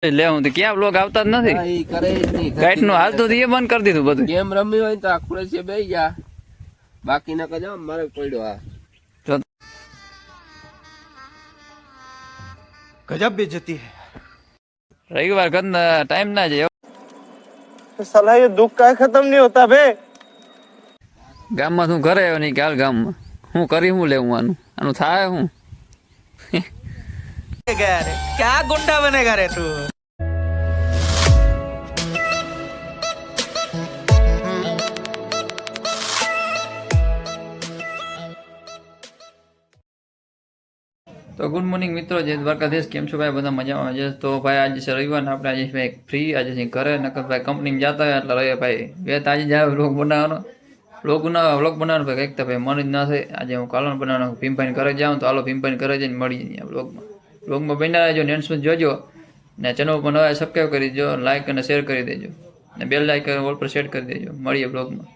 લે હું તો ક્યાં બ્લોગ આવતા જ નથી. ગાઈડ નું હાલતું એ બંધ કરી દીધું બધું. ગેમ રમી હોય તો આખું છે બેહી જા, બાકી ન કજો મારે પડ્યો. આ गजब बेइज्जती है. રવિવાર કદના ટાઈમ ના જાય. साला ये दुख का खत्म नहीं होता बे. ગામમાં શું ઘરે આવ્યો નહીં કાલ ગામમાં હું કરી હું લેવું આનું થાય હું क्या गुंडा बनेगा रे तू. તો ગુડ મોર્નિંગ મિત્રો, જય દ્વારકાધીશ. કેમ છો ભાઈ? બધા મજામાં છે. તો ભાઈ આજે છે રવિવાર ને આપણે આજે ભાઈ ફ્રી આજે છે ઘરે. નકર ભાઈ કંપનીમાં જતા હોય એટલે રહીએ ભાઈ બે આજે જ આવે વ્લોગ બનાવવાનો વ્લોગ બનાવવાનો ભાઈ કંઈક તો ભાઈ મન જ ના થાય. આજે હું કાલણ બનાવવાનો ભીમભાઈને ઘરે જાઉં તો હાલો ભીમભાઈને ઘરે જઈને મળીએ ત્યાં વ્લોગમાં બન્યા રહેજો. નેન્સમાં જોજો ને ચેનલ ઉપર નવા સબસ્ક્રાઈબ કરી દેજો, લાઇક અને શેર કરી દેજો ને બેલ લાઇકન ઓલ પર સેટ કરી દેજો. મળીએ વ્લોગમાં.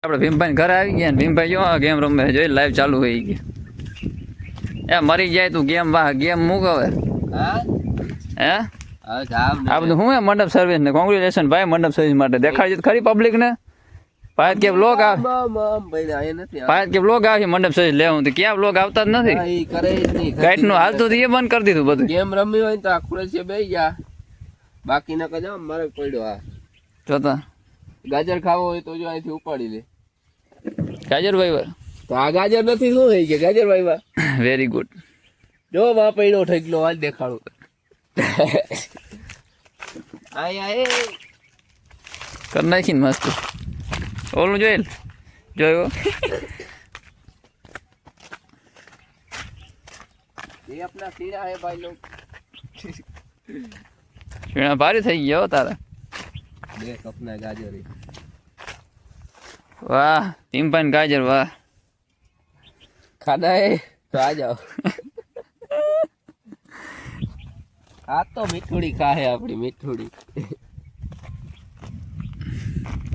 આપણે ભીમભાઈ ઘરે આવી ગયા ને ભીમભાઈ જો ગેમ રમે જોઈ લાઈવ ચાલુ હોય ગયા. એ મરી જાય તું ગેમ ગેમ મૂક હવે. હે આ બધું હું મંડપ સર્વિસ ને કોંગ્રેચ્યુલેશન ભાઈ મંડપ સર્વિસ માટે દેખાડી ખરી પબ્લિક ને. પાયત કે બ્લોગ આવે પાયત કે બ્લોગ આવે મંડપ સર્વિસ લેવું તો ક્યાં બ્લોગ આવતા જ નથી. ગાઈડ નું હાલતું એ બંધ કરી દીધું બધું. ગેમ રમી હોય તો આખું છે બેહી જા, બાકી ન કજો મારે પડ્યો. આ જોતા ગાજર ખાવો હોય તો જો અહીંથી ઉપાડી લે. ગાજર ભાઈ તો આ ગાજર નથી શું થઈ ગયા ગાજર ભાઈ? Very good. જો વા પડ્યો ઠેકલો આજ દેખાડું. કર નાખીને મસ્ત ઓલું જોયેલ જોયો. ये अपना सीढ़ा है भाई लोग. સીણા ભારી થઈ ગયો તારા. देख अपना गाजर है. વાહ ટીમ્પાન ગાજર વાહ. खाना है तो आ जाओ. આ તો મીઠુડી ખાહે આપણી મીઠુડી.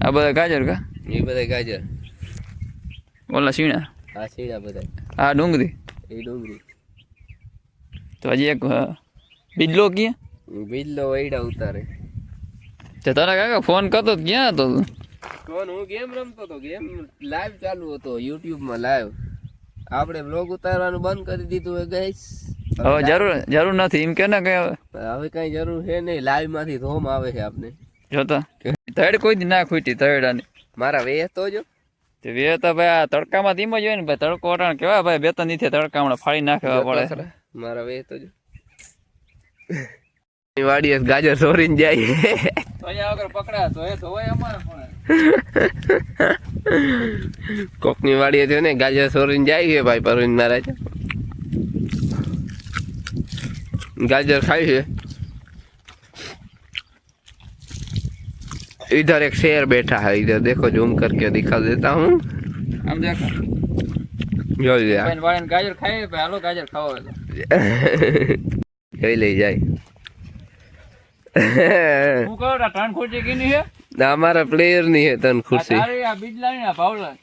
આ બધા ગાજર કા એ બધા ગાજર, ઓલા સીણા આ સીડા બધા, આ ડુંગળી એ ડુંગળી. તો હજી એક બીજલો ક્યાં બિલ્લો વૈડા ઉતારે. તે તારા કાકા ફોન કરતો તો ક્યાં હતો તું? કોણ? હું ગેમ રમતો હતો. ગેમ લાઈવ ચાલુ હતો યુટ્યુબ માં લાઈવ. આપણે બ્લોગ ઉતારવાનું બંધ કરી દીધું હે ગાઈસ. હવે જરૂર નથી એમ કે ને કઈ હવે કઈ જરૂર છે નહીં. લાઈવ માંથી ધોમ આવે છે આપને. જોતા તળ કોઈ દી ના ખૂટી તળાની મારા વે તો જો તે વે તો ભાઈ આ તડકામાં ધીમો જ હોય ને ભાઈ. તડકો અટાણ કેવા ભાઈ બે ત્રણ નીચે તડકા હમણાં ફાડી નાખવા પડે. મારા વે તો જો વાડીએ ગાજર સોરીને જાય. કોકની વાડીએ થયો ને ગાજર સોરીને જાય છે ભાઈ. પરવીન મહારાજ गाजर खाई है. इधर एक शेर बैठा है. इधर देखो जूम करके दिखा देता हूँ. हम देखो जो लिया गाजर खाए हेलो गाजर खाओ यही ले जाए. હું કહું ત્રણ ખુરશી કીની છે हमारा प्लेयर नहीं है तन खुर्सी. આ બીજલા ને પાવલા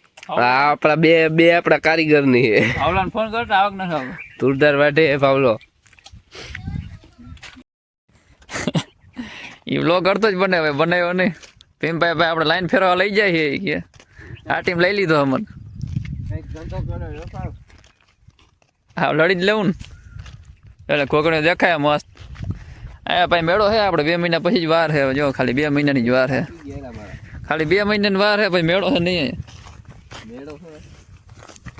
આપણા બે આપણા કારીગર ની હે. પાવલાને ફોન કરતા આવક ન થાવ તુરદાર વાટે હે પાવલો. ઈ વ્લોગ કરતો જ બનાવ્યો નહીં. ભીમભાઈ ભાઈ આપણે લાઈન ફેરવા લઈ જાય છે કે આ ટીમ લઈ લીધો અમને. હા લડી જ લેવું ને એટલે કોકડીઓ દેખાય મસ્ત. હા ભાઈ મેળો છે આપણે 2 મહિના પછી જ વાર છે. જો ખાલી 2 મહિનાની જ વાર છે. ખાલી 2 મહિનાની વાર છે પછી મેળો છે નહીં. મેળો છે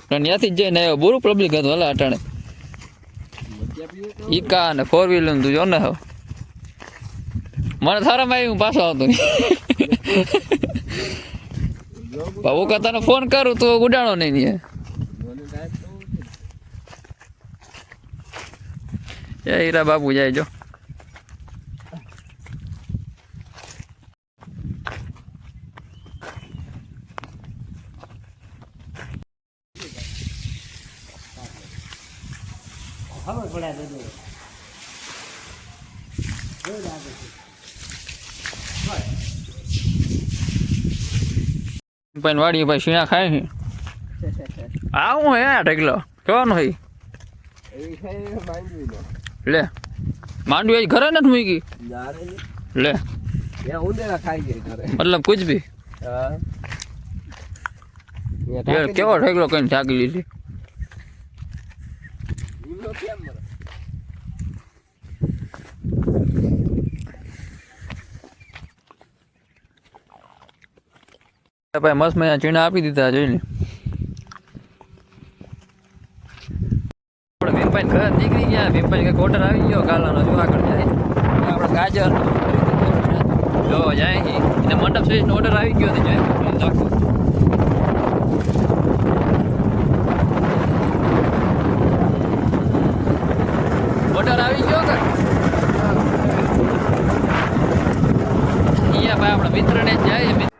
ત્યાંથી જ જઈને આવ્યો. બુરું પબ્લિક હતું હલા અટાણે. ઈકા ને 4 વ્હીલર તું જો ને હવે મને થારામાં આવી હું પાછો આવતો. હું તને ફોન કરું તો ઉડાણો નહીં. એ હીરા બાપુ જાય જો પણ વાડી ભાઈ શીણા ખાય છે આ હું હે ઢગલો કેવાનું હોય એ ખાઈ માંડવી નો લે માંડવી આજ ઘરે નથી મૂકી જારે લે યા ઉંદેરા ખાઈ જાય ઘરે મતલબ કુછ ભી હા યાર કેવો ઢગલો કઈ થાકી લીધી ઈમનો કેમ મરે ભાઈ મસ્ત મજા ચીણા આપી દીધા જોઈને આપણે ભીમભાઈ ઘર નીકળી ગયા ભીમભાઈ કંઈક ઓર્ડર આવી ગયો કાલાનો જો આગળ જાય આપણે ગાજર જો જાય એને મંડપ સહિતનો ઓર્ડર આવી ગયો તો જાય રાખો ઓર્ડર આવી ગયો કે અહીંયા ભાઈ આપણા મિત્રને જ જાય